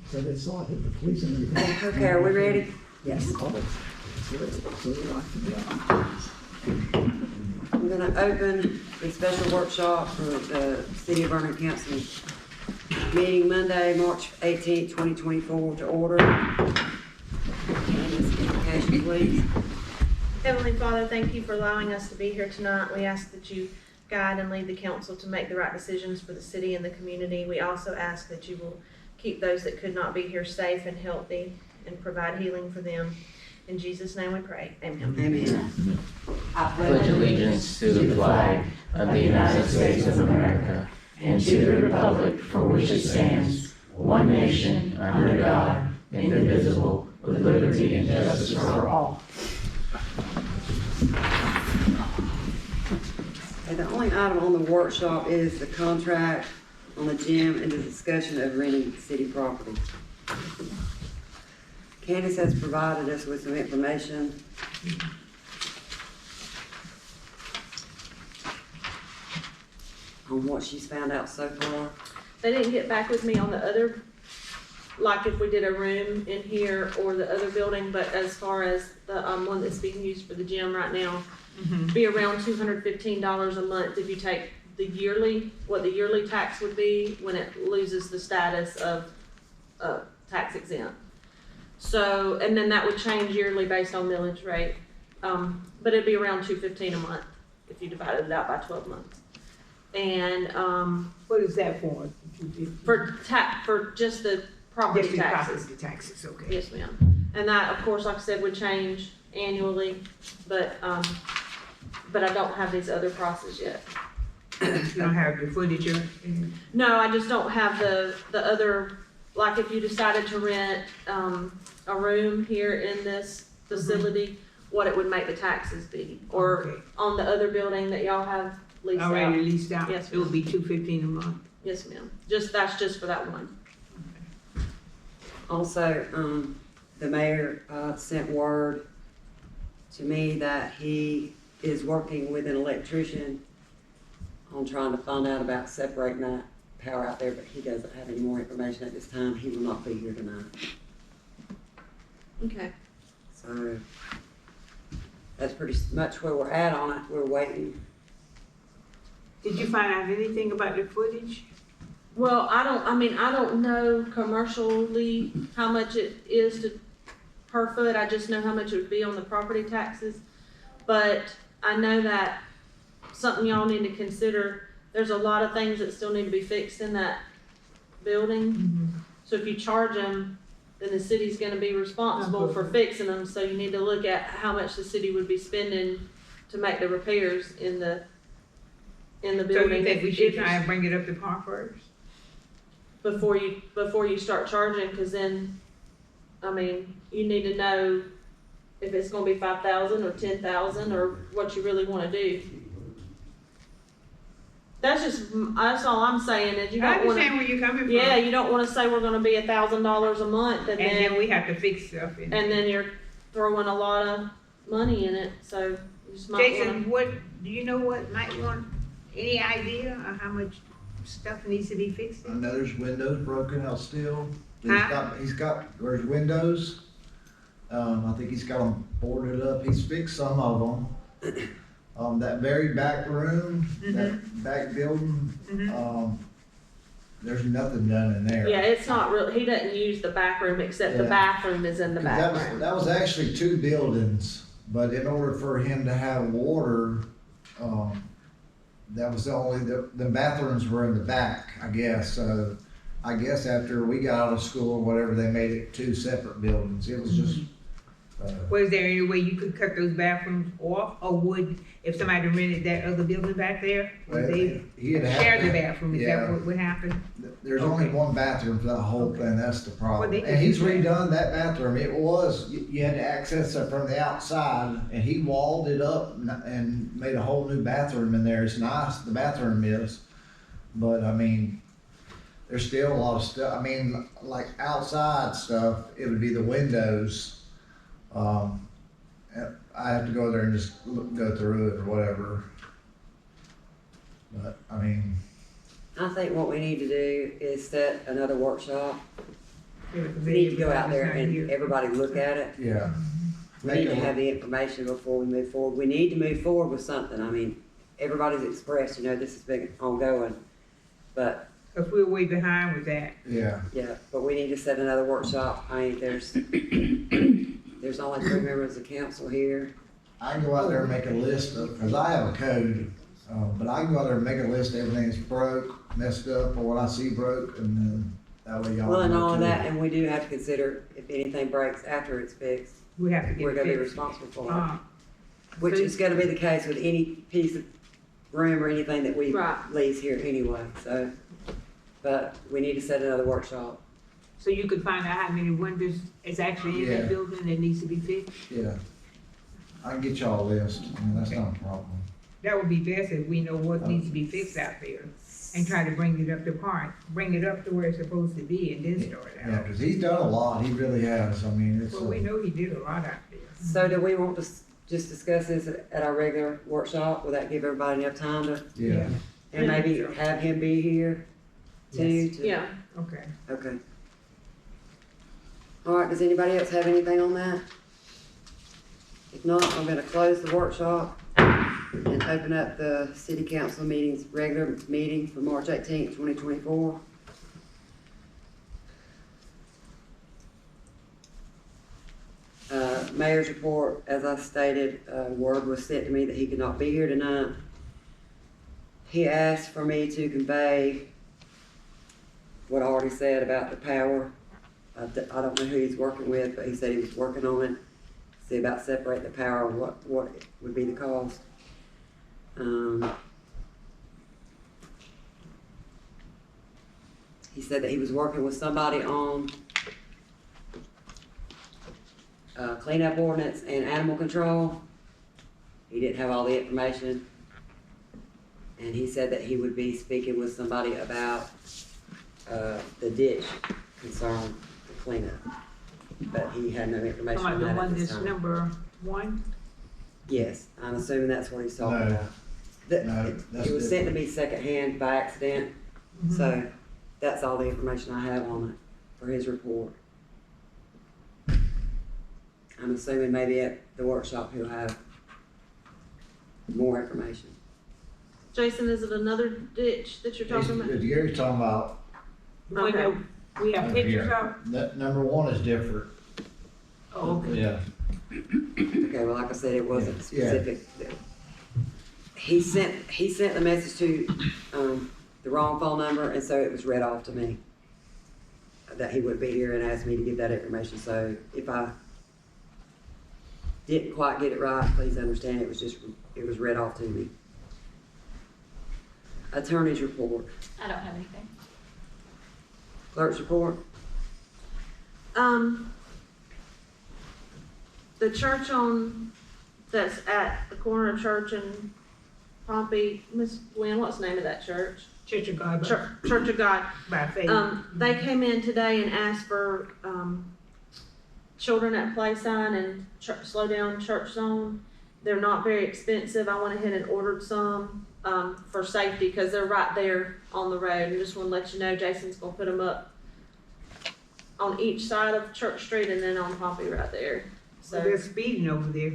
So they saw it hit the police and everything. Okay, are we ready? Yes. I'm gonna open the special workshop for the City of Vernon Council meeting Monday, March 18th, 2024 to order. Candace, invocation, please. Heavenly Father, thank you for allowing us to be here tonight. We ask that you guide and lead the council to make the right decisions for the city and the community. We also ask that you will keep those that could not be here safe and healthy and provide healing for them. In Jesus' name we pray. Amen. Amen. I pledge allegiance to the flag of the United States of America and to the republic for which it stands, one nation, under God, indivisible, with liberty and justice for all. Okay, the only item on the workshop is the contract on the gym and the discussion of renting city property. Candace has provided us with some information. On what she's found out so far. They didn't get back with me on the other, like if we did a room in here or the other building, but as far as the one that's being used for the gym right now, be around $215 a month if you take the yearly, what the yearly tax would be when it loses the status of tax exempt. So, and then that would change yearly based on millage rate. But it'd be around $215 a month if you divided it out by 12 months. And What is that for? for just the property Just the taxes. property taxes, okay. Yes, ma'am. And that, of course, like I said, would change annually, but I don't have these other prices yet. You don't have the footage in? No, I just don't have the other, like if you decided to rent, a room here in this facility, what it would make the taxes be, or Okay. on the other building that y'all have leased out. Already leased out? Yes, It would be $215 a month? Yes, ma'am. That's just for that one. Also, the mayor sent word to me that he is working with an electrician on trying to find out about separating that power out there, but he doesn't have any more information at this time. He will not be here tonight. Okay. So that's pretty much where we're at on it. We're waiting. Did you find out anything about the footage? Well, I don't know commercially how much it is per foot. I just know how much it would be on the property taxes. But I know that something y'all need to consider, there's a lot of things that still need to be fixed in that building. So if you charge them, then the city's gonna be responsible for fixing them. So you need to look at how much the city would be spending to make the repairs in the So building. you think we should try and bring it up to par first? Before you start charging, cause then, I mean, you need to know if it's gonna be 5,000 or 10,000 or what you really wanna do. That's all I'm saying is you I don't wanna, understand where you're coming from. yeah, you don't wanna say we're gonna be $1,000 a month and And then then, we have to fix stuff in it. and then you're throwing a lot of money in it, so you just might Jason, wanna. do you know what might want, any idea of how much stuff needs to be fixed? I know there's windows broken out still. Huh? There's windows. I think he's got them boarded up. He's fixed some of them. That very back room, that back building, there's nothing done in there. Yeah, it's not real, he doesn't use the back room except the Yeah. bathroom is in the 'Cause back room. that was actually two buildings, but in order for him to have water, that was the bathrooms were in the back, I guess. So I guess after we got out of school or whatever, they made it two separate buildings. It was just, Was there any way you could cut those bathrooms off, or would, if somebody rented that other building back there, would they he'd have share the to- bathroom, is that yeah. what would happen? There's only Okay. one bathroom for that whole Okay. thing, that's the problem. Well, they And he's could do that. redone that bathroom, you had to access it from the outside, and he walled it up and made a whole new bathroom in there. It's nice, the bathroom is, but I mean, there's still a lot of stuff, I mean, like outside stuff, it would be the windows. I have to go there and just go through it or whatever. But, I mean, I think what we need to do is set another workshop. Yeah, 'cause We need to go out there everybody's not and here. everybody look at it. Yeah. We need to have the information before we move forward. We need to move forward with something. I mean, everybody's expressed, this has been ongoing. But, Cause we're way behind with that. Yeah, yeah, but we need to set another workshop. I mean, there's only 3 members of council here. I can go out there and make a list of, cause I have a code, but I can go out there and make a list of everything that's broke, messed up, or what I see broke, and then that way y'all. Well, and know all of too. that, and we do have to consider if anything breaks after it's fixed, We have to get we're gonna be it fixed. responsible for it. Uh, Which is gonna be the case with any piece of room or anything that we Right. lease here anyway, so. But we need to set another workshop. so you could find out how many windows is actually in Yeah. that building that needs to be fixed? Yeah. I can get y'all a list, I mean, that's not a problem. That would be best if we know what needs to be fixed out there and try to bring it up to par, bring it up to where it's supposed to be and then start it Yeah, out. cause he's done a lot, he really has, I mean, it's, Well, we know he did a lot out there. So do we want to just discuss this at our regular workshop? Will that give everybody enough time to, yeah. and maybe have him be here too? to- Yeah, Okay. Okay. All right, does anybody else have anything on that? If not, I'm gonna close the workshop and open up the city council meetings, regular meeting for March 18th, 2024. Mayor's report, as I stated, word was sent to me that he could not be here tonight. He asked for me to convey what I already said about the power. I don't know who he's working with, but he said he was working on it. See about separate the power, what would be the cost. He said that he was working with somebody on cleanup ordinance and animal control. He didn't have all the information. And he said that he would be speaking with somebody about the ditch concern, the cleanup. But he had no information Talking on about the that at one this that's time. number 1? Yes, I'm assuming that's what he's talking No. about. The- No, that's It was sent to different. me secondhand by accident, so that's all the information I have on it for his report. I'm assuming maybe at the workshop he'll have more information. Jason, is it another ditch that you're talking about? Gary's talking about, The one that we have pictures of? that number 1 is different. Oh, okay. Yeah. Okay, well, like I said, it wasn't Yeah. specific. He sent the message to, the wrong phone number, and so it was read off to me that he would be here and asked me to give that information, so if I didn't quite get it right, please understand, it was read off to me. Attorney's report, I don't have anything. clerk's report, The church that's at the corner of Church and Pompey, Miss Gwen, what's the name of that church? Church of God Church of God. by faith. They came in today and asked for, children at play sign and slow down church zone. They're not very expensive. I went ahead and ordered some, for safety, cause they're right there on the road. And just wanna let you know, Jason's gonna put them up on each side of Church Street and then on Pompey right there. So So, they're speeding over there.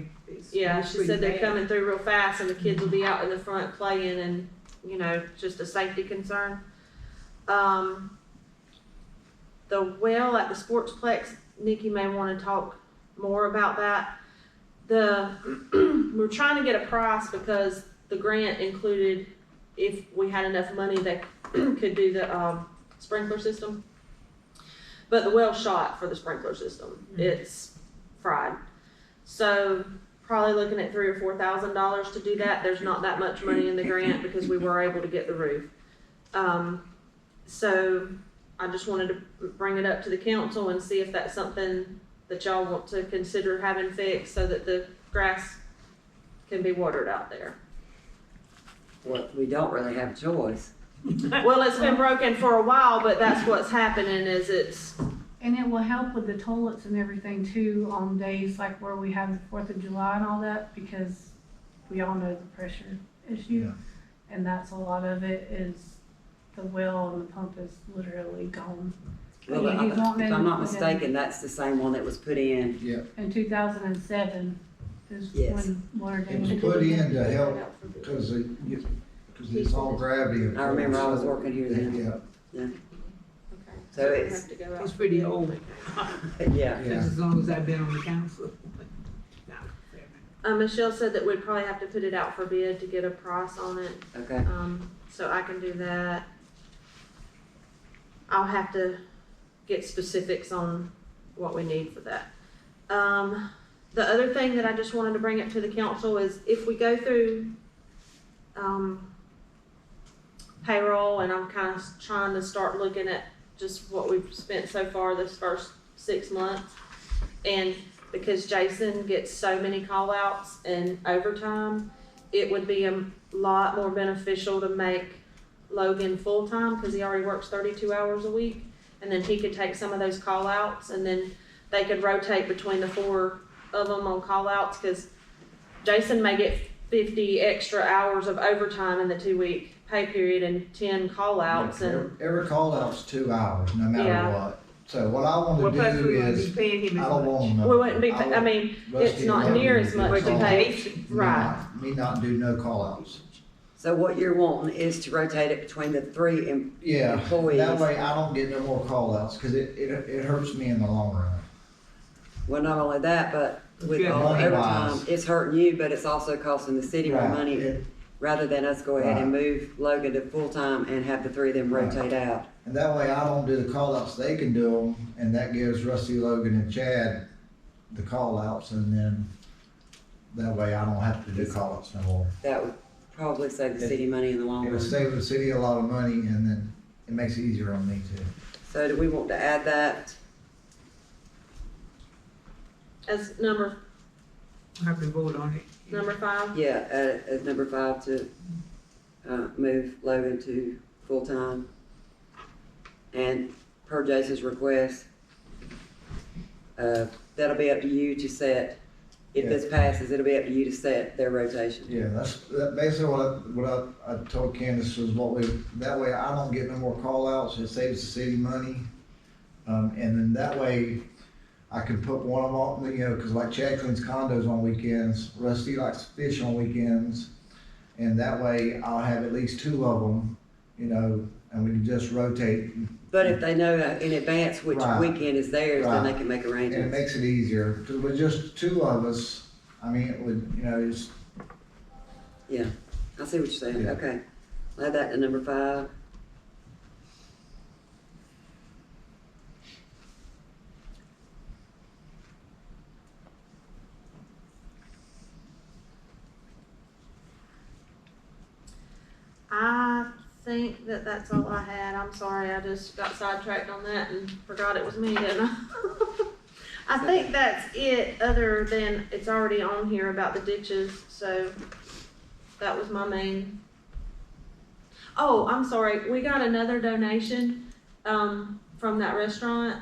yeah, It's she pretty said they're bad. coming through real fast and the kids will be out in the front playing and, just a safety concern. The well at the Sportsplex, Nikki may wanna talk more about that. We're trying to get a price because the grant included, if we had enough money that could do the, sprinkler system. But the well shot for the sprinkler system, it's fried. So probably looking at $3,000 or $4,000 to do that. There's not that much money in the grant because we were able to get the roof. So I just wanted to bring it up to the council and see if that's something that y'all want to consider having fixed so that the grass can be watered out there. well, we don't really have a choice. Well, it's been broken for a while, but that's what's happening is it's, And it will help with the toilets and everything too on days like where we have the 4th of July and all that, because we all know the pressure issue. Yeah. And that's a lot of it is the well and the pump is literally gone. Well, And he's wanting if I'm not to put in- mistaken, that's the same one that was put in. Yeah, In 2007 is Yes. when water it damage. was put in to help, cause it's all gravity. I remember I was working here then. Yeah, Okay. So we it's- have to go out It's for pretty bid. old, Yeah, yeah. as long as I've been on the council. Michelle said that we'd probably have to put it out for bid to get a price on it. okay. So I can do that. I'll have to get specifics on what we need for that. The other thing that I just wanted to bring up to the council is if we go through, payroll, and I'm kind of trying to start looking at just what we've spent so far this first 6 months. And because Jason gets so many call outs and overtime, it would be a lot more beneficial to make Logan full-time, because he already works 32 hours a week. And then he could take some of those call outs, and then they could rotate between the 4 of them on call outs, because Jason may get 50 extra hours of overtime in the 2-week pay period and 10 call outs, and Every call out's 2 hours, no matter Yeah. what. So what I Well, wanna plus do we wouldn't be is, paying him I as don't much. want no. we wouldn't be, I I mean, Rusty it's not Logan near to as do much to call pay. outs. Right. Me not do no call outs. So what you're wanting is to rotate it between the 3 Yeah, employees. that way I don't get no more call outs, cause it hurts me in the long run. Well, not only that, but with Yeah, all the money-wise. overtime, it's hurting you, but it's also costing the city more Right. money, rather than us go ahead and move Logan to full-time and have the 3 of them Right. rotate out. And that way I don't do the call outs, they can do them, and that gives Rusty, Logan and Chad the call outs, and then that way I don't have to do call outs no more. That would probably save the city money in the long It'll run. save the city a lot of money, and then it makes it easier on me too. So do we want to add that? As number I have to vote on it. 5? five, Yeah, add it as number 5 to, move Logan to full-time. And per Jason's request, that'll be up to you to set, if this passes, it'll be up to you to set their rotation. Yeah, that's basically what I told Candace was that way I don't get no more call outs, it saves the city money. And then that way I can put one of them on, you know, cause like Chad cleans condos on weekends, Rusty likes to fish on weekends. And that way I'll have at least 2 of them, you know, and we can just rotate. But if they know in advance which Right. weekend is theirs, then they Right. can make And it arrangements. makes it easier, cause with just 2 of us, I mean, it would, you know, it's, I see what you're saying, Yeah. okay. Add that to number 5. I think that that's all I had. I'm sorry, I just got sidetracked on that and forgot it was me, didn't I? I think that's it, other than it's already on here about the ditches, so that was my main. Oh, I'm sorry, we got another donation, from that restaurant.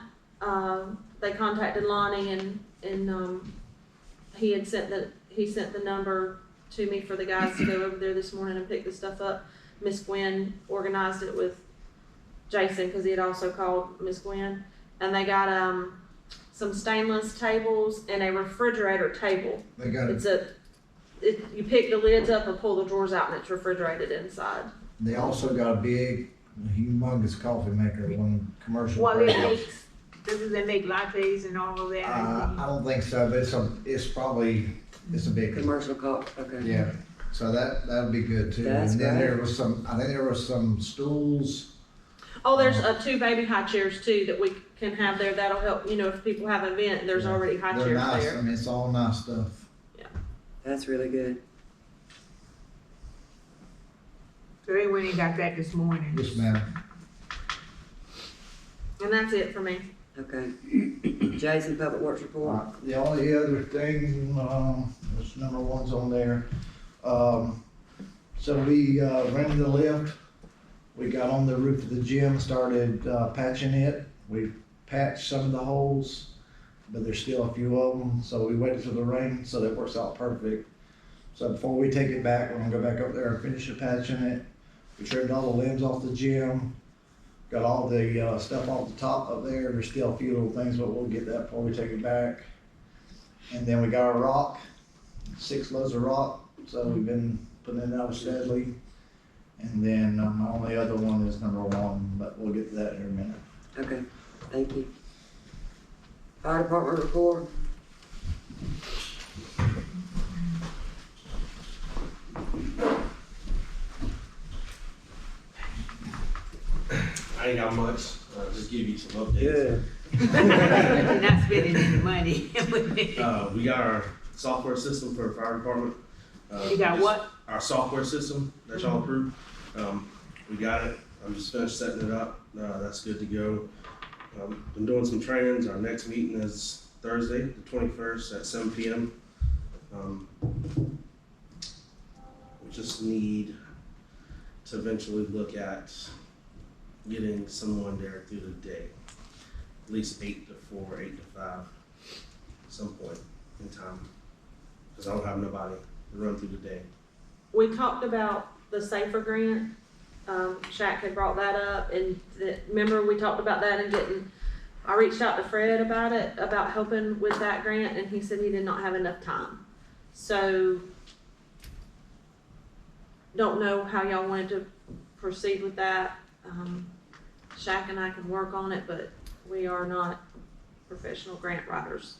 They contacted Lonnie and he sent the number to me for the guys to go over there this morning and pick the stuff up. Miss Gwen organized it with Jason, because he had also called Miss Gwen, and they got some stainless tables and a refrigerator table. they got It's you pick the lids up and pull the drawers out, and it's refrigerated inside. They also got a big, humongous coffee maker, one commercial. Well, it brand. makes, does it make lattes and all of that? I don't think so, but it's probably a big, Commercial call, okay. yeah, so that'd be good too. That's And then great. there was I think there was some stools, Oh, there's 2 baby high chairs too that we can have there. That'll help, if people have an event, there's Yeah. already high they're chairs nice, there. I mean, it's all nice stuff. That's really good. So they went and got that this morning. Yes, ma'am. And that's it for me. Okay. Jason, Public Works Report. The only other thing, this number 1's on there. So we rented the lift. We got on the roof of the gym, started patching it. We patched some of the holes, but there's still a few of them. So we waited till the rain, so that works out perfect. So before we take it back, we're gonna go back up there and finish the patching it. We trimmed all the limbs off the gym, got all the, stuff off the top up there. There's still a few little things, but we'll get that before we take it back. And then we got our rock, 6 loads of rock, so we've been putting it out steadily. And then, my only other one is number 1, but we'll get to that in a minute. Okay, thank you. Fire department report? I ain't got much, just give you some updates. Good. You're not spending any money. We got our software system for the fire department. You got what? Our software system that y'all approved. We got it, I'm just finished setting it up, that's good to go. Been doing some trainings, our next meeting is Thursday, the 21st at 7 p.m. We just need to eventually look at getting someone there through the day, at least 8 to 4, 8 to 5, some point in time, because I don't have nobody to run through the day. We talked about the Safer grant. Shaq had brought that up, and remember we talked about that and getting, I reached out to Fred about it, about helping with that grant, and he said he did not have enough time. So, don't know how y'all wanted to proceed with that. Shaq and I can work on it, but we are not professional grant writers.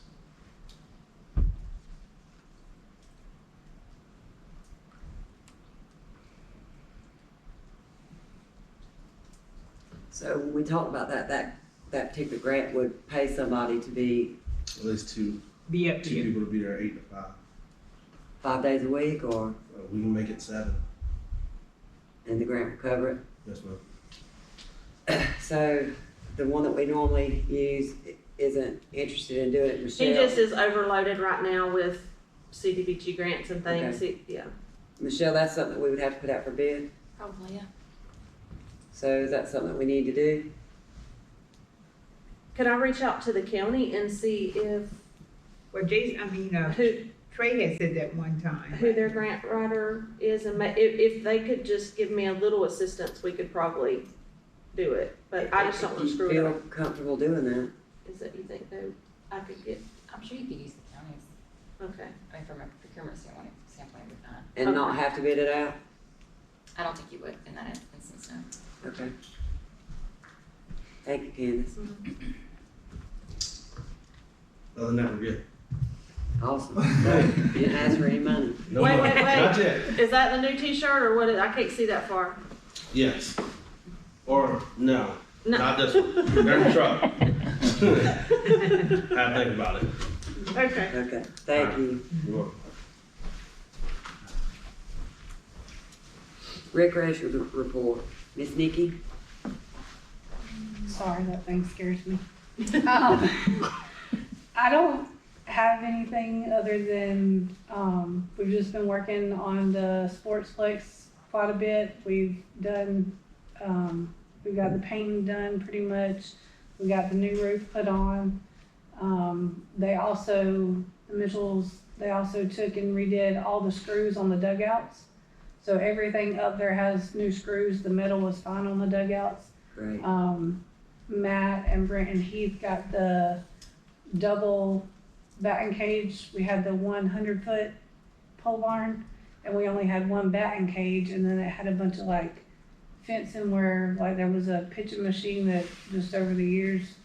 So when we talked about that particular grant would pay somebody to be At least two Be up to you. people to be there 8 to 5. 5 days a week, or, We can make it 7. and the grant will cover it? Yes, ma'am. So, the one that we normally use isn't interested in doing it, Michelle? He just is overloaded right now with CDBG grants and things, yeah. Michelle, that's something that we would have to put out for bid, Probably, yeah. so is that something that we need to do? Could I reach out to the county and see if, Well, who, Trey had said that one time. who their grant writer is, and if they could just give me a little assistance, we could probably do it, but I just don't want to screw Do you it up. feel comfortable doing that? Is that, you think that I could get, I'm sure you could use the counties. okay. I mean, from a procurement standpoint, with that. And not have to bid it out? I don't think you would in that instance, no. Okay. Thank you, Candace. Other than that, we're good. Awesome. You didn't ask for any money. No Wait, money. wait, wait. Not yet. Is that the new t-shirt or what is, I can't see that far. Yes. Or no. No. Not this one. They're in the truck. Have to think about it. Okay. Okay, thank you. You're welcome. Recreation report, Miss Nikki? Sorry, that thing scares me. I don't have anything other than, we've just been working on the sportsplex quite a bit. We've done, we've got the painting done pretty much. We got the new roof put on. They also, the Mitchells, they also took and redid all the screws on the dugouts. So everything up there has new screws. The metal was fine on the dugouts. Great. Matt and Brent and Heath got the double batting cage. We had the 100-foot pole barn, and we only had one batting cage, and then it had a bunch of like fencing where like there was a pitching machine that just over the years,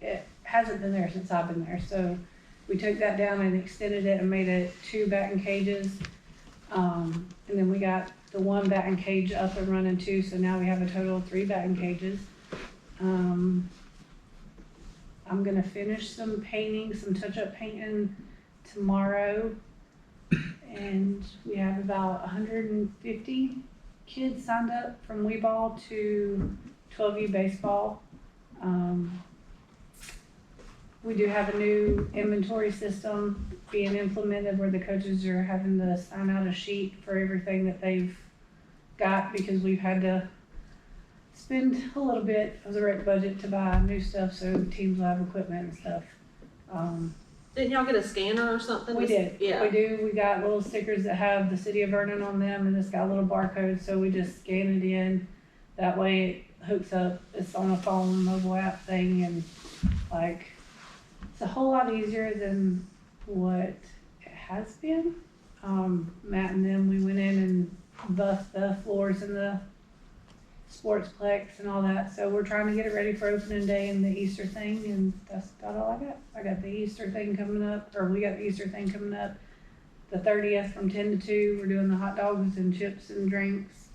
it hasn't been there since I've been there. So we took that down and extended it and made it 2 batting cages. And then we got the 1 batting cage up and running too, so now we have a total of 3 batting cages. I'm gonna finish some painting, some touch-up painting tomorrow. And we have about 150 kids signed up from Wee Ball to 12U baseball. We do have a new inventory system being implemented where the coaches are having to sign out a sheet for everything that they've got because we've had to spend a little bit of the rec budget to buy new stuff so teams will have equipment and stuff. Didn't y'all get a scanner or something? We did. Yeah. We do. We got little stickers that have the city of Vernon on them, and it's got a little barcode, so we just scan it in. That way it hooks up. It's on a phone, mobile app thing, and like, it's a whole lot easier than what it has been. Matt and them, we went in and buffed the floors in the sportsplex and all that, so we're trying to get it ready for opening day and the Easter thing, and that's about all I got. I got the Easter thing coming up, or we got the Easter thing coming up the 30th from 10 to 2. We're doing the hot dogs and chips and drinks.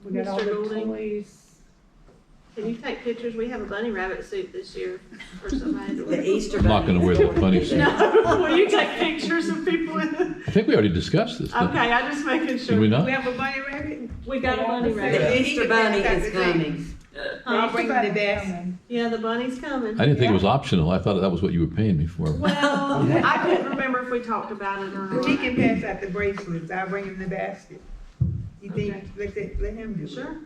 We got all Mr. the Goulding? toys. Can you take pictures? We have a bunny rabbit suit this year for somebody to The wear. Easter I'm not bunny. gonna wear the bunny suit. No, will you take pictures of people in it? I think we already discussed this. didn't we? Okay, I'm just making Did sure. we We not? have a bunny rabbit? We got a bunny rabbit. The He Easter can bunny pass out is the things. coming. I'll bring the best. Yeah, the bunny's coming. I didn't think it was optional. I thought that was what you were paying me for. Well, I couldn't remember if we talked about it or He not. can pass out the bracelets, I'll bring him the basket. You Okay. think, let him do it? Sure.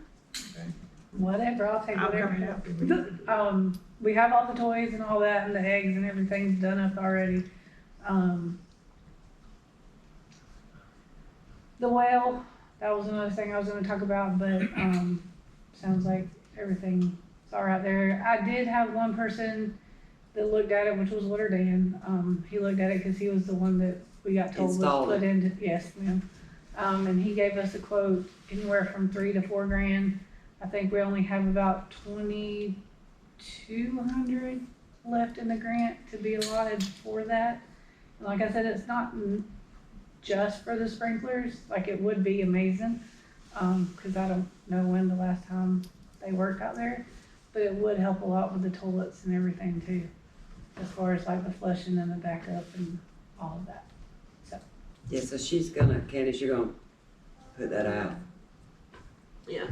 Whatever, I'll take I'll whatever. come help you. We have all the toys and all that, and the eggs and everything's done up already. The whale, that was another thing I was gonna talk about, but, sounds like everything's all right there. I did have one person that looked at it, which was Litter Dan. He looked at it because he was the one that we got told was Installed put it. into, yes, ma'am. And he gave us a quote anywhere from $3,000 to $4,000. I think we only have about 2,200 left in the grant to be allotted for that. And like I said, it's not just for the sprinklers, like it would be amazing, cause I don't know when the last time they worked out there, but it would help a lot with the toilets and everything too, as far as like the flushing and the backup and all of that. Yeah, so she's gonna, Candace, you're gonna put that out. Yeah,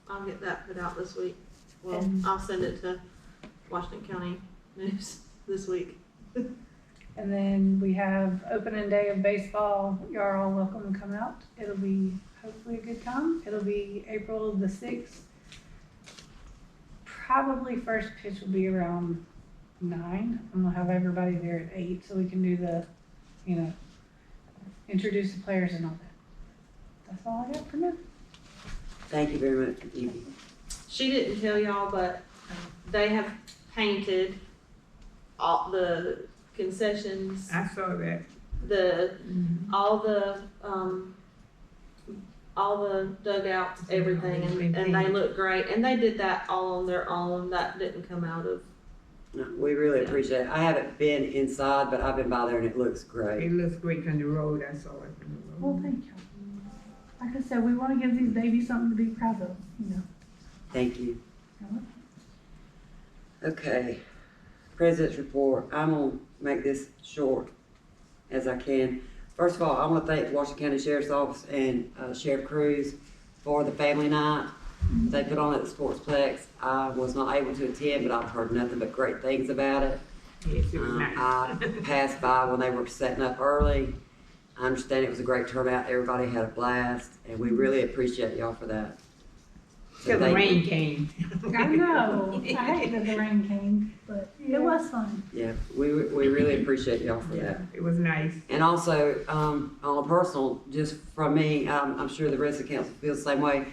I'll get that put out this week. Well, And- I'll send it to Washington County News this week. And then we have opening day of baseball. You are all welcome to come out. It'll be hopefully a good time. It'll be April the 6th. Probably first pitch will be around 9. I'm gonna have everybody there at 8 so we can do the, introduce the players and all that. That's all I got for now. Thank you very much, Evie. She didn't tell y'all, but they have painted all the concessions, I saw that. all the dugouts, everything, and they look great. And they did that all on their own. That didn't come out of. No, we really Yeah. appreciate it. I haven't been inside, but I've been by there and it looks great. It looks great from the road, I saw it from the Well, road. thank you. Like I said, we wanna give these babies something to be proud of, Thank you. You're Okay, President's report. I'm gonna make this short as I can. First of all, I wanna thank the Washington County Sheriff's Office and Sheriff Cruz for the family night they put on at the Sportsplex. I was not able to attend, but I've heard nothing but great things about it. Yes, it was I nice. passed by when they were setting up early. I understand it was a great turnout. Everybody had a blast, and we really appreciate y'all for that. So Till the thank you. rain came. I know, I hate that the rain came, but it was fun. Yeah, we really appreciate y'all for Yeah, that. it was nice. And also, on a personal, just from me, I'm sure the rest of the council feels the same way.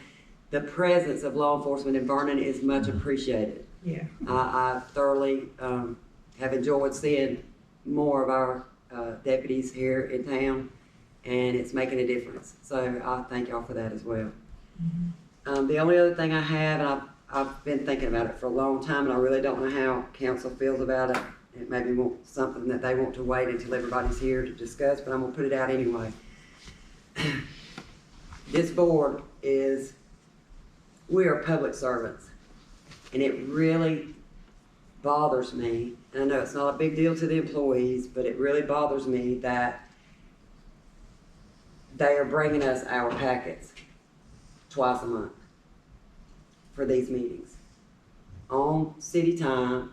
The presence of law enforcement in Vernon is much appreciated. Yeah. I thoroughly have enjoyed seeing more of our deputies here in town, and it's making a difference. So I thank y'all for that as well. The only other thing I have, and I've been thinking about it for a long time, and I really don't know how council feels about it. It may be something that they want to wait until everybody's here to discuss, but I'm gonna put it out anyway. This board we are public servants, and it really bothers me, and I know it's not a big deal to the employees, but it really bothers me that they are bringing us our packets twice a month for these meetings. On city time,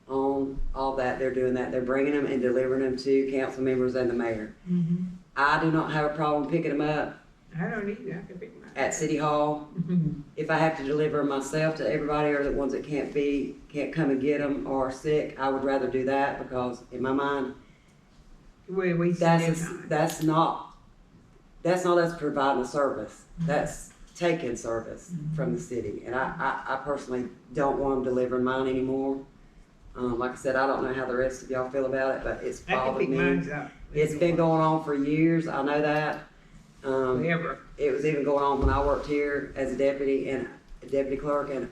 on all that, they're doing that. They're bringing them and delivering them to council members and the mayor. I do not have a problem picking them up. I don't either, I can pick mine at City Hall. If I have to deliver myself to everybody or the ones that can't come and get them or are sick, I would rather do that because in my mind, We're wasting their that's time. that's not us providing a service. That's taking service from the city. And I personally don't want them delivering mine anymore. Like I said, I don't know how the rest of y'all feel about it, but it's I can bothered pick me. mine up. It's been going on for years, I know that. Forever. It was even going on when I worked here as a deputy and a deputy clerk, and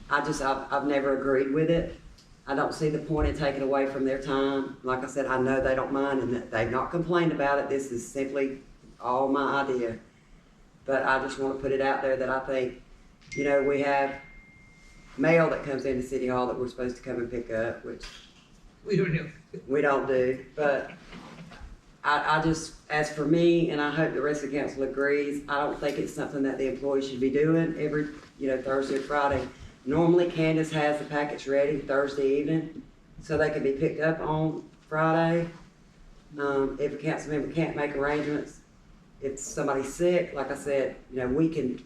I've never agreed with it. I don't see the point in taking away from their time. Like I said, I know they don't mind and that they've not complained about it. This is simply all my idea. But I just want to put it out there that I think, you know, we have mail that comes into City Hall that we're supposed to come and pick up, which We don't know. we don't do. But I just, as for me, and I hope the rest of the council agrees, I don't think it's something that the employees should be doing every, you know, Thursday or Friday. Normally Candace has the packets ready Thursday evening, so they can be picked up on Friday. If a council member can't make arrangements, if somebody's sick, like I said, you know, we can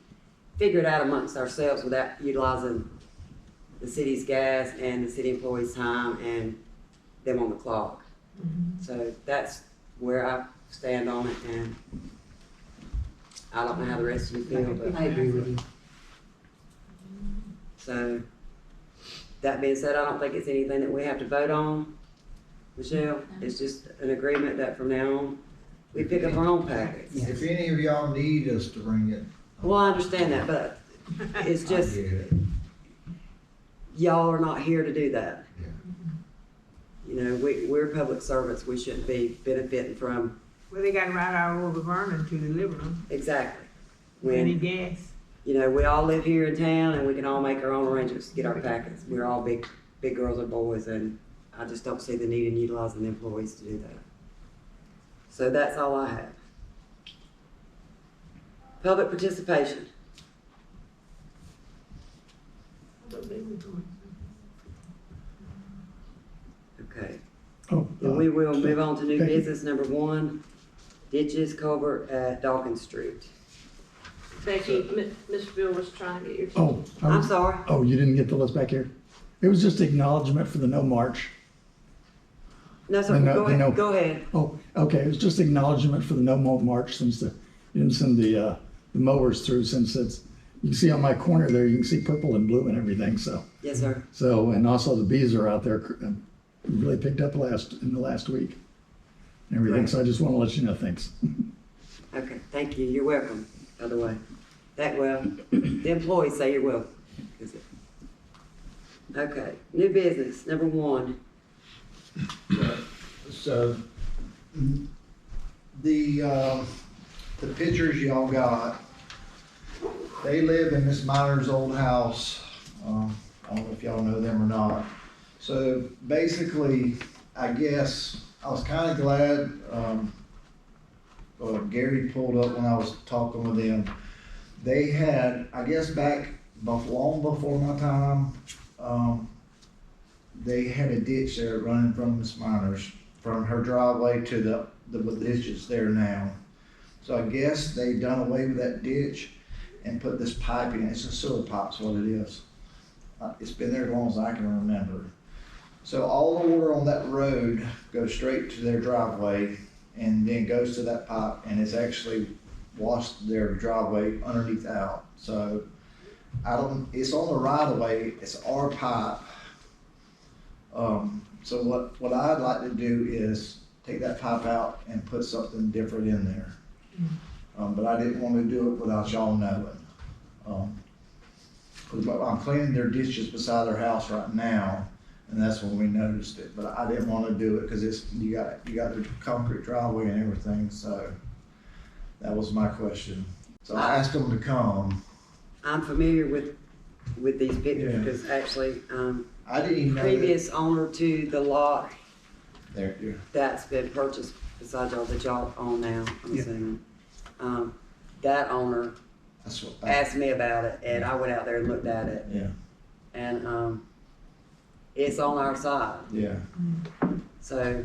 figure it out amongst ourselves without utilizing the city's gas and the city employees' time and them on the clock. So that's where I stand on it, and I don't know how the rest of you feel, but. I agree with you. So, that being said, I don't think it's anything that we have to vote on, Michelle. It's just an agreement that from now on, we pick up our own packets. If any of y'all need us to bring it. Well, I understand that, but it's just, I get it. y'all are not here to do that. Yeah. You know, we're public servants, we shouldn't be benefiting from, Well, they gotta ride all over Vernon to deliver them. exactly. Any When, gas. you know, we all live here in town and we can all make our own arrangements to get our packets. We're all big girls and boys, and I just don't see the need in utilizing the employees to do that. So that's all I have. Public participation. Okay, Oh, then we will move on to new Thank you. business number 1, ditches culvert at Dawkins Street. Becky, Mr. Bill was trying to get your. oh, I'm sorry. oh, you didn't get the list back here? It was just acknowledgement for the no march. No, sir, No, go no. ahead, go ahead. Oh, okay, it was just acknowledgement for the no more march since you didn't send the mowers through since you can see on my corner there, you can see purple and blue and everything, so. Yes, sir. So, and also the bees are out there, really picked up in the last week. And everything, Right. so I just want to let you know, thanks. Okay, thank you, you're welcome, by the way. The employees say you're welcome. Is it? Okay, new business, number 1. So, the pictures y'all got, they live in Miss Minor's old house. I don't know if y'all know them or not. So basically, I guess, I was kinda glad, Gary pulled up when I was talking with them. They had, I guess back long before my time, they had a ditch there running from Miss Minor's, from her driveway to the ditches there now. So I guess they done away with that ditch and put this pipe in. It's a sewer pipe's what it is. It's been there as long as I can remember. So all the water on that road goes straight to their driveway and then goes to that pipe, and it's actually washed their driveway underneath out. So it's on the right of way, it's our pipe. So what I'd like to do is take that pipe out and put something different in there. But I didn't want to do it without y'all knowing. 'Cause I'm cleaning their ditches beside their house right now, and that's when we noticed it. But I didn't want to do it because you got the concrete driveway and everything, so that was my question. So I asked them to come. I'm familiar with these pictures Yeah. because actually, I didn't even know previous owner to the lot that. There, that's been purchased beside y'all that y'all own now, I'm Yeah. assuming. That owner that's what. asked me about it, and I went out there and looked at it, Yeah, and it's on our side. yeah. So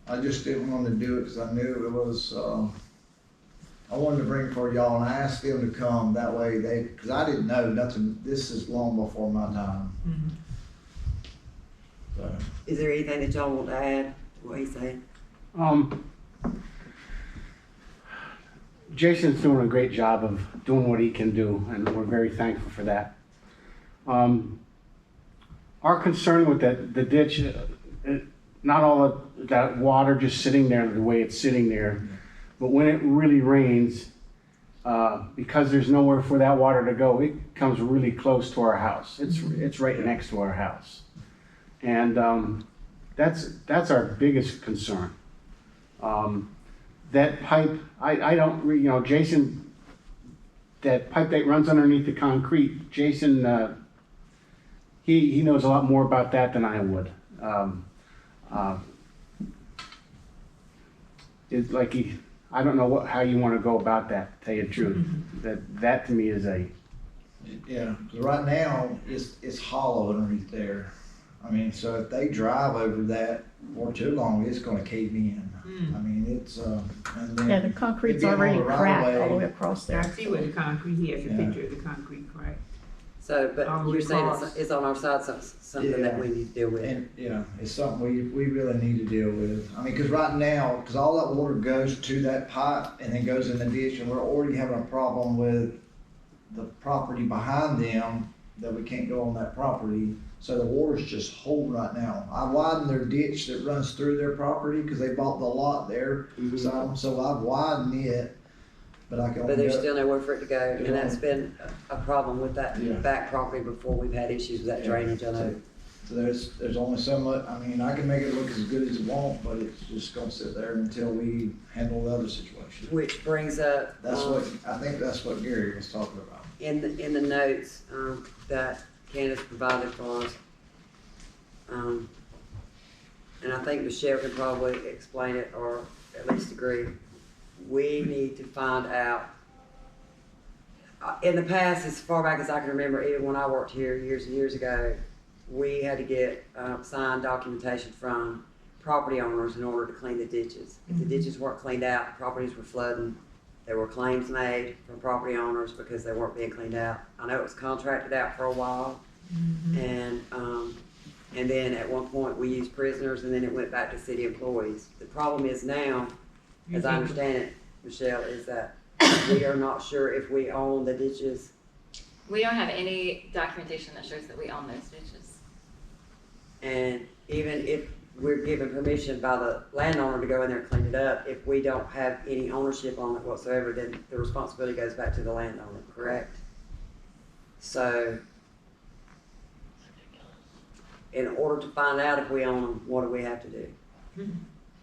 I just didn't want to do it because I knew it was, I wanted to bring for y'all and I asked them to come, that way cause I didn't know nothing, this is long before my time. Mhm. So, Is there anything that y'all want to add to what he's saying? Jason's doing a great job of doing what he can do, and we're very thankful for that. Our concern with the ditch, not all of that water just sitting there the way it's sitting there, but when it really rains, because there's nowhere for that water to go, it comes really close to our house. It's right next to our house. And that's our biggest concern. That pipe, I don't, Jason, that pipe that runs underneath the concrete, Jason, he knows a lot more about that than I would. It's like I don't know how you want to go about that, to tell you the truth. That to me is yeah, 'cause right now, it's hollow underneath there. I mean, so if they drive over that for too long, it's gonna cave in. I mean, it's, and then. Yeah, the concrete's it being on already the right cracked of way, all the way across I there. see where the concrete, he has a Yeah. picture of the concrete, right? So, but All you're saying across. it's on our side, something that Yeah. we need to deal with. And, yeah, it's something we really need to deal with. I mean, cause right now, cause all that water goes to that pipe and then goes in the ditch, and we're already having a problem with the property behind them, that we can't go on that property. So the water's just whole right now. I widened their ditch that runs through their property, cause they bought the lot there, so I've widened it, but I can only But there's go. still nowhere for it to go, and that's been a problem with that Yeah. back property before. We've had issues with that drainage, I know. So there's only so much, I mean, I can make it look as good as you want, but it's just gonna sit there until we handle the other situation. Which brings up, That's what, I think that's what Gary was talking about. in the notes, that Candace provided for us. And I think Michelle can probably explain it or at least agree. We need to find out, in the past, as far back as I can remember, even when I worked here years and years ago, we had to get, signed documentation from property owners in order to clean the ditches. If the ditches weren't cleaned out, properties were flooding. There were claims made from property owners because they weren't being cleaned out. I know it was contracted out for a while, and then at one point we used prisoners, and then it went back to city employees. The problem is now, as I understand it, Michelle, is that we are not sure if we own the ditches. We don't have any documentation that shows that we own those ditches. And even if we're given permission by the landowner to go in there and clean it up, if we don't have any ownership on it whatsoever, then the responsibility goes back to the landowner, correct? So, in order to find out if we own them, what do we have to do?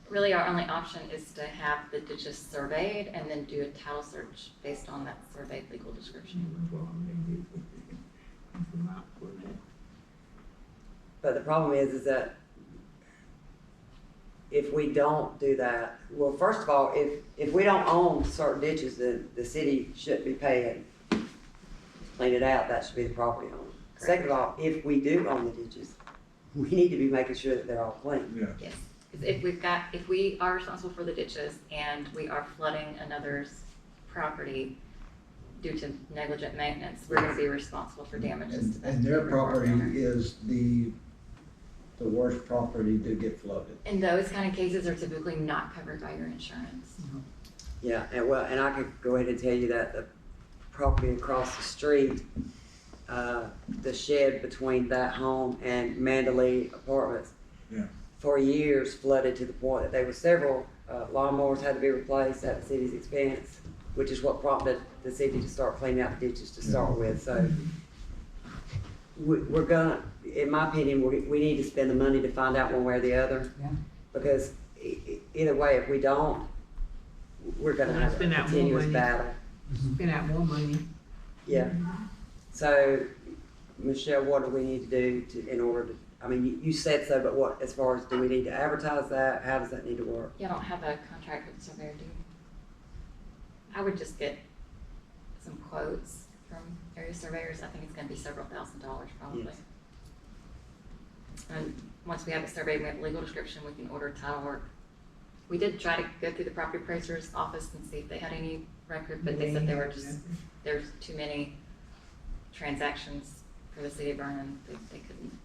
Really, our only option is to have the ditches surveyed and then do a title search based on that surveyed legal description. But the problem is that if we don't do that, well, first of all, if we don't own certain ditches, then the city shouldn't be paying to clean it out. That should be the property owner. Second of all, if we do own the ditches, we need to be making sure that they're all clean. Yeah. Yes, 'cause if we are responsible for the ditches and we are flooding another's property due to negligent maintenance, we're gonna be responsible for damages to that. And their property owner. property is the worst property to get flooded. And those kind of cases are typically not covered by your insurance. Yeah, and I could go ahead and tell you that the property across the street, the shed between that home and Mandalay Apartments, Yeah. for years flooded to the point that there were several lawnmowers had to be replaced at the city's expense, which is what prompted the city to start cleaning out the ditches to start with. So we're gonna, in my opinion, we need to spend the money to find out one way or the other. Yeah. Because either way, if we don't, we're gonna We're gonna have a spend out more continuous money. battle. Spend out more money. Yeah. So, Michelle, what do we need to do in order to, I mean, you said so, but what, as far as, do we need to advertise that? How does that need to work? You don't have a contract with the surveyor, do you? I would just get some quotes from area surveyors. I think it's gonna be several $1,000s probably. Yes. And once we have it surveyed, we have a legal description, we can order title work. We did try to go through the property appraiser's office and see if they had any record, but they said there's too many transactions for the city of Vernon, they couldn't.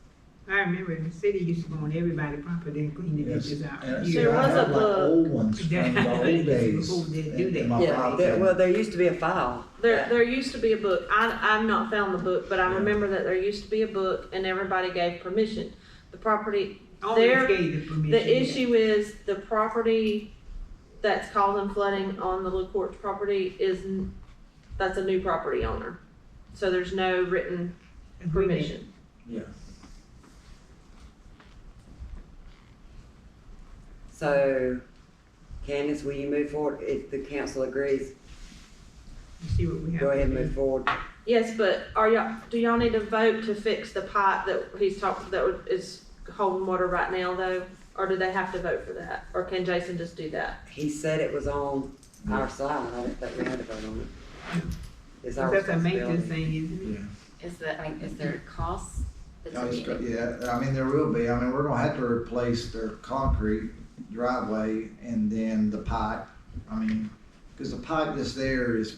I remember the city used to go on everybody's property and clean the Yes. ditches out. And Yeah. There I was a have like book. old ones from the old days. Before they do in that. my Yeah, file well, cabinet. there used to be a file. There used to be a book. I've not found the book, but I Yeah. remember that there used to be a book and everybody gave permission. The property, Always there, gave the permission. the issue is the property that's causing flooding on the LaCourte property that's a new property owner. So there's no written Agreement. permission. Yeah. So, Candace, will you move forward if the council agrees? See what we have. Go ahead and move forward. Yes, but do y'all need to vote to fix the pipe that he's talking, is holding water right now though? Or do they have to vote for that? Or can Jason just do that? He said it was on our side. I didn't think we had to vote on it. It's our That's a maintenance responsibility. thing, isn't it? Is there costs? that's Oh, it's needed? go- Yeah, I mean, there will be. I mean, we're gonna have to replace their concrete driveway and then the pipe. I mean, cause the pipe that's there is,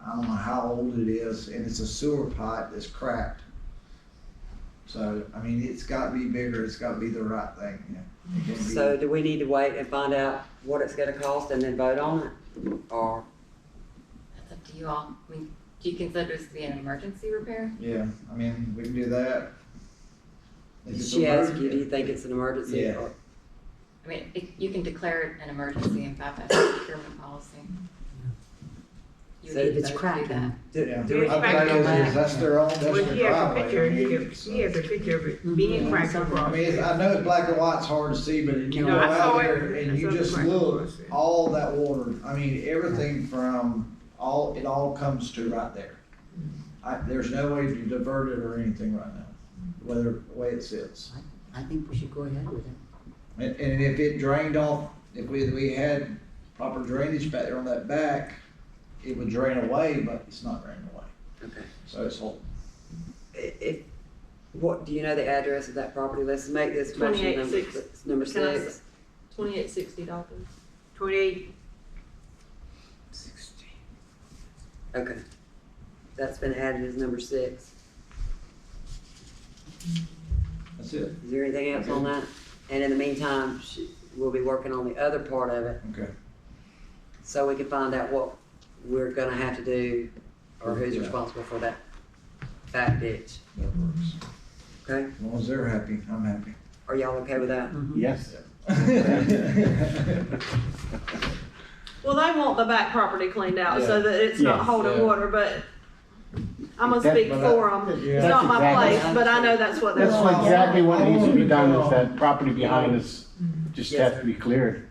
I don't know how old it is, and it's a sewer pipe that's cracked. So, I mean, it's gotta be bigger, it's gotta be the right thing, yeah. It can be- So do we need to wait and find out what it's gonna cost and then vote on it? Or, That's up to you all. I mean, do you consider this to be an emergency repair? Yeah, I mean, we can do that. If it's she asked you, emergency- do you think it's an emergency? Yeah. Or- I mean, you can declare it an emergency and bypass the procurement policy. You So would need if it's to vote to do cracking, that. Do, Yeah, do we I vote think on that? that's their own, that's Well, their he has a picture, driveway. he has a picture of it being cracked I across. mean, I know it's black and white, it's hard to see, but you No, go I saw out it. there and I you saw the just crack look, across it. all that water, I mean, everything from, it all comes to right there. There's no way to divert it or anything right now, the way it sits. I think we should go ahead with it. And if it drained off, if we had proper drainage back there on that back, it would drain away, but it's not draining away, Okay. so it's whole. What, do you know the address of that property? Let's make this motion number 2860. number Can I 6. 2860 Dalton. 28. Okay. That's been added as number 6. That's it, Is there anything else on that? And in the meantime, we'll be working on the other part of it, okay. so we can find out what we're gonna have to do, or who's Yeah. responsible for that back ditch, That works. okay? As long as they're happy, I'm happy. Are y'all okay with that? Yes. Well, they want the back property cleaned out so that it's not Yes. holding Yeah. water, but I'm gonna That- speak but for them. It's yeah. not my That's place, but I know that's what they're That's wanting. exactly what needs to be done, is that property behind us just Yes, has to be cleared.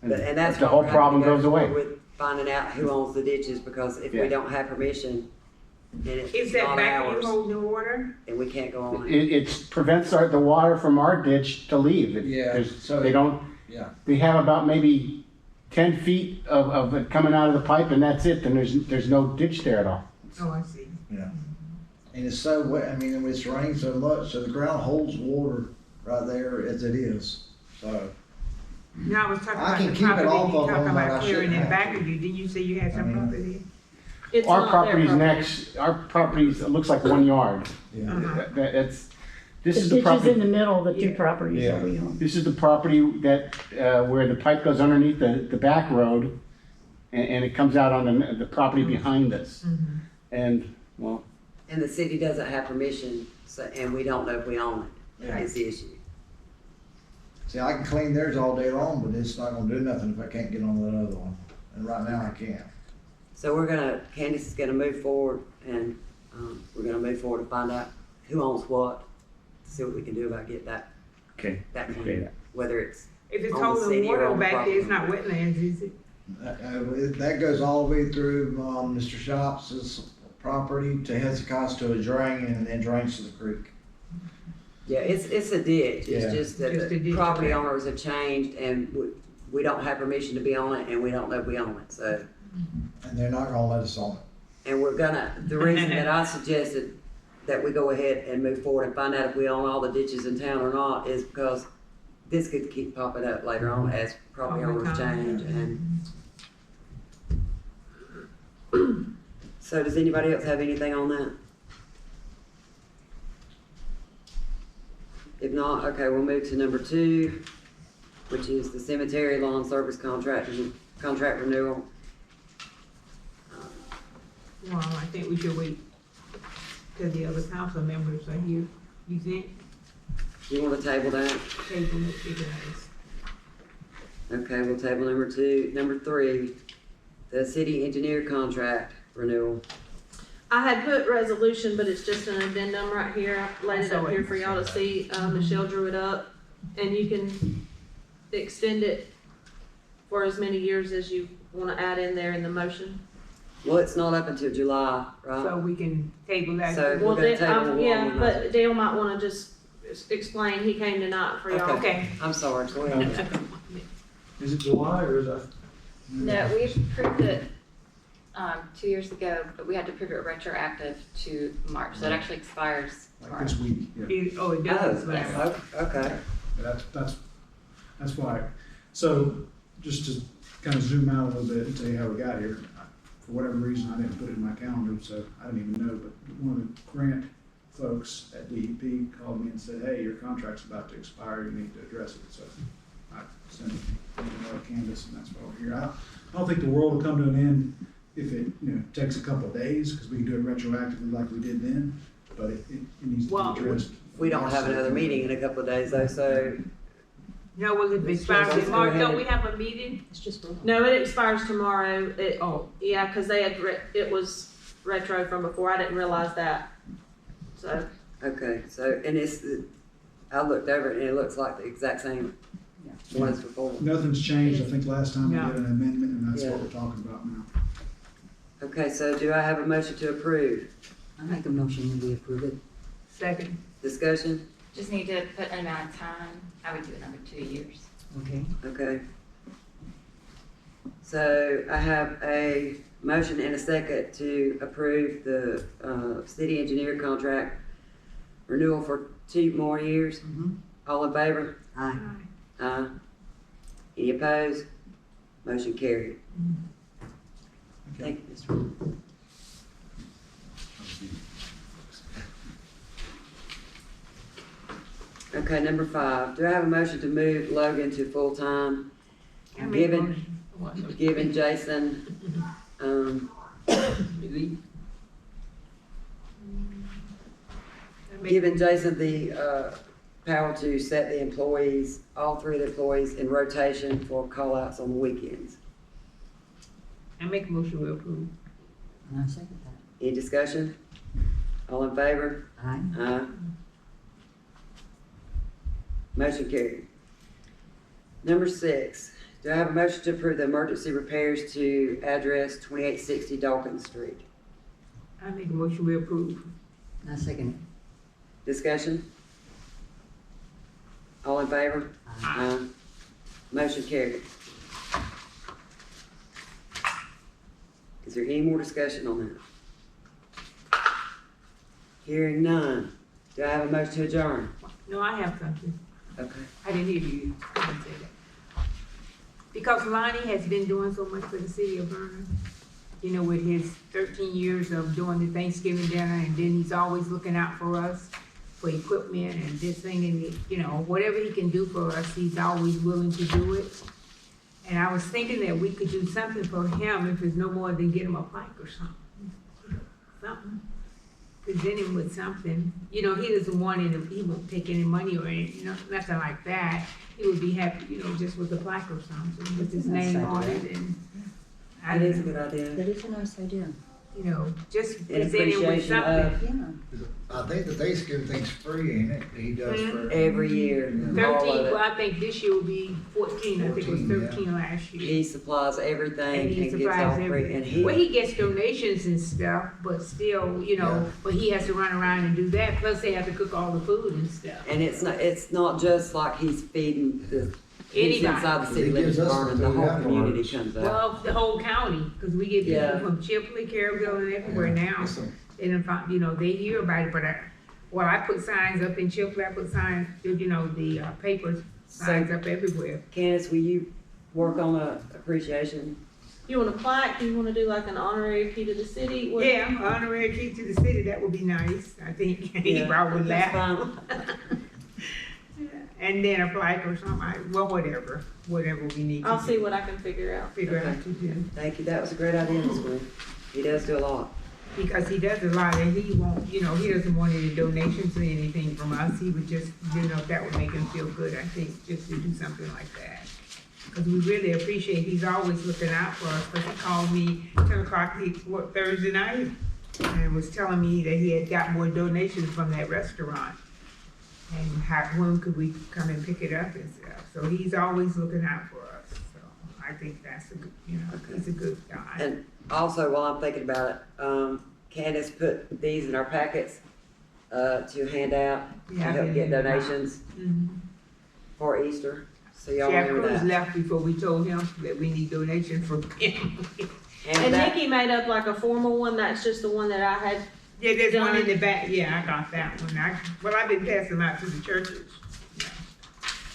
And And that's the what whole we're having to problem go goes away. forward with finding out who owns the ditches, because if we Yeah. don't have permission, then Is it's that not back ours, you holding the water? and we can't go on it. It prevents the water from our ditch to leave. Yeah, There's- so- They don't, Yeah, they have about maybe 10 feet of it coming out of the pipe, and that's it, and there's no ditch there at all. Oh, I see. yeah. And it's so wet, I mean, it's rained so much, so the ground holds water right there as it is, so. Now I was talking I about can the keep it property, off you of talking them, but I about clearing shouldn't it back have of you, didn't you say you had some I mean- property? It's Our not their property's property. next, our property's, it looks like 1 yard. Yeah. Uh-huh. This The is the ditch is in property, the middle of the two Yeah. properties Yeah. that we own. this is the property that, where the pipe goes underneath the back road, and it comes out on the property behind us. Mhm. And, well, And the city doesn't have permission, so, and we don't know if we own it, Yeah. is the issue. See, I can clean theirs all day long, but it's not gonna do nothing if I can't get on that other one, and right now I can't. So Candace is gonna move forward, and, we're gonna move forward to find out who owns what, see what we can do about get that okay. clean, Okay. whether it's, If it's On the holding city or water on the back there, it's not wetlands, is it? That goes all the way through, Mr. Shops's property to Hezekiah's to a drain, and then drains to the creek. yeah, it's a ditch, Yeah. it's just that Just a the ditch, property okay. owners have changed, and we don't have permission to be on it, and we don't know if we own it, so. And they're not gonna let us on it. And the reason that I suggested that we go ahead and move forward and find out if we own all the ditches in town or not is because this could keep popping up later on as property All the owners time. change, and So does anybody else have anything on that? If not, okay, we'll move to number 2, which is the cemetery lawn service contract renewal. Well, I think we should wait till the other council members are here. You think? You wanna table that? Table it, it is. Okay, we'll table number 2. Number 3, the city engineer contract renewal. I had put resolution, but it's just an addendum right here. I laid it up here for y'all to see. Michelle drew it up. And you can extend it for as many years as you wanna add in there in the motion. Well, it's not up until July, right? So we can table that. So- Well, We're gonna table one yeah, more. but Dale might wanna just explain. He came tonight for y'all. Okay. I'm sorry, go ahead. Is it July or is that? No, we approved it, 2 years ago, but we had to prove it retroactive to March, so it actually expires Like tomorrow. this week, yeah. Oh, it does, right? Okay. That's why. So just to kind of zoom out a little bit and tell you how we got here. For whatever reason, I didn't put it in my calendar, so I didn't even know, but one of the grant folks at DEP called me and said, hey, your contract's about to expire, you need to address it. So I sent an email to Candace, and that's why we're here. I don't think the world will come to an end if it, takes a couple of days, because we can do it retroactively like we did then, but it needs to Well, be addressed. We don't have another meeting in a couple of days though, so No, well, if it expires in March, don't we have a meeting? It's just wrong. No, it expires tomorrow. Oh, Yeah, cause they had, it was retro from before. I didn't realize that. So, okay, so and I looked over it and it looks like the exact same one as before. Nothing's changed. I think last time we No. did an amendment, and that's Yeah. what we're talking about now. Okay, so do I have a motion to approve? I make a motion that we approve it. second. Discussion? Just need to put an amount of time. I would do another 2 years. Okay. Okay. So I have a motion and a second to approve the city engineer contract renewal for 2 more years. Mhm. All in favor? Aye. Aye. Any opposed? Motion carried. Thank you, Mr. Ron. Okay, number 5. Do I have a motion to move Logan to full-time? I make a Given- motion. What? Giving Jason, I make- giving Jason the power to set the employees, all 3 of the employees in rotation for call-outs on the weekends. I make a motion we approve. And I second that. Any discussion? All in favor? Aye. Aye. Motion carried. Number 6, do I have a motion to approve the emergency repairs to address 2860 Dawkins Street? I make a motion we approve. And I second it. Discussion? All in favor? Aye. Motion carried. Is there any more discussion on that? Hearing none. Do I have a motion to adjourn? No, I have something. Okay. I didn't hear you. I didn't say that. Because Lonnie has been doing so much for the city of Vernon, with his 13 years of doing the Thanksgiving dinner, and then he's always looking out for us, for equipment and this thing, and whatever he can do for us, he's always willing to do it. And I was thinking that we could do something for him, if it's no more than get him a plaque or something. Something. Present him with something. He doesn't want it, he won't take any money or anything, nothing like that. He would be happy, just with a plaque or something, with his Nice name on idea. it, and I That is a don't good idea. That is a nice idea. just In present him with appreciation of something. Yeah. I think the Thanksgiving thing's free, ain't it? He does for. every year, all 13, of well, it. I think this year will be 14, I think it was 14, yeah. 13 last year. He supplies everything And and he gets all supplies free, everything. and he. Well, he gets donations and stuff, but still, Yeah. but he has to run around and do that, plus they have to cook all the food and stuff. And it's not just like he's feeding the, he's Anybody. inside the city He limits gives of us Vernon, the the food whole afterwards. community comes out. Well, the whole county, because we get people Yeah. from Chipley, Carrollville, and everywhere Yeah. now. Listen, And if they hear about it, but I put signs up in Chipley, I put signs, the papers, signs up everywhere. Candace, will you work on a appreciation You want a plaque? Do you wanna do like an honorary key to the city? What- Yeah, an honorary key to the city, that would be nice, I think, he Yeah, probably would that's laugh. fine. And then a plaque or something, well, whatever we need to I'll see do, what I can figure out. figure out to do. Thank you, that was a great idea, Ms. Gwen. He does do a lot. Because he does a lot, and he won't, he doesn't want any donations or anything from us, he would just, that would make him feel good, I think, just to do something like that. Because we really appreciate, he's always looking out for us, because he called me 10 o'clock, Thursday night, and was telling me that he had got more donations from that restaurant. And when could we come and pick it up and stuff, so he's always looking out for us, so I think that's a good, he's a good guy. And also, while I'm thinking about it, Candace put these in our packets, to hand out, to Yeah, I help can get hand them out. donations Mhm. for Easter. So y'all Jack remember Cruz that. left before we told him that we need donations for him. And that- Nikki made up like a formal one, that's just the one that I had. Yeah, there's one in the back, yeah, I got that one, I've been passing them out to the churches.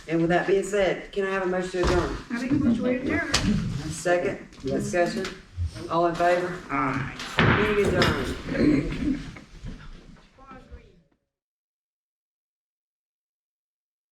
And with that being said, can I have a motion to adjourn? I think which way to turn. Second, discussion, all in favor? Alright. Meeting adjourned.